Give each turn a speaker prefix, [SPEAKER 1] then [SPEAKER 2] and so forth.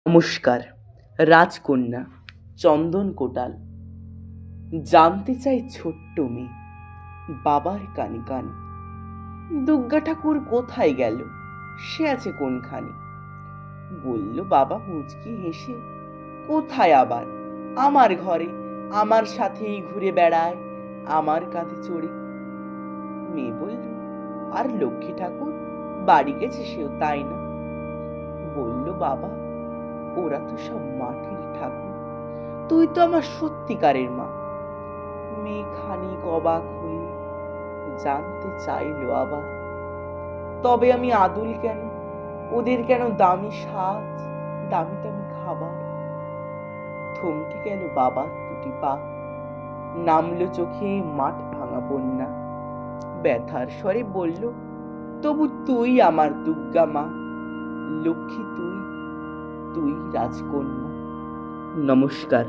[SPEAKER 1] নমস্কার। রাজকন্যা চন্দন কোটাল। জানতে চাই ছোট্ট মেয়ে বাবার কানে কানে, দুর্গা ঠাকুর কোথায় গেল, সে আছে কোনখানে। বলল বাবা মুচকি হেসে, কোথায় আবার, আমার ঘরে, আমার সাথেই ঘুরে বেড়ায়, আমার কাঁধে চড়ে। মেয়ে বলল, আর লক্ষ্মী ঠাকুর, বাড়ি গেছে সেও তাই না। বলল বাবা, ওরা তো সব মাটির ঠাকুর, তুই তো আমার সত্যিকারের মা। মেয়ে খানিক অবাক হয়ে জানতে চাইলো আবার, তবে আমি আদুল কেন, ওদের কেন দামি সাজ, দামি দামি খাবার। থমকে গেল বাবার দুটি পা, নামলো চোখে মাঠ ভাঙা বন্যা। ব্যথার স্বরে বলল, তবু তুই আমার দুর্গা মা, লক্ষ্মী তুই, তুই রাজকন্যা। নমস্কার।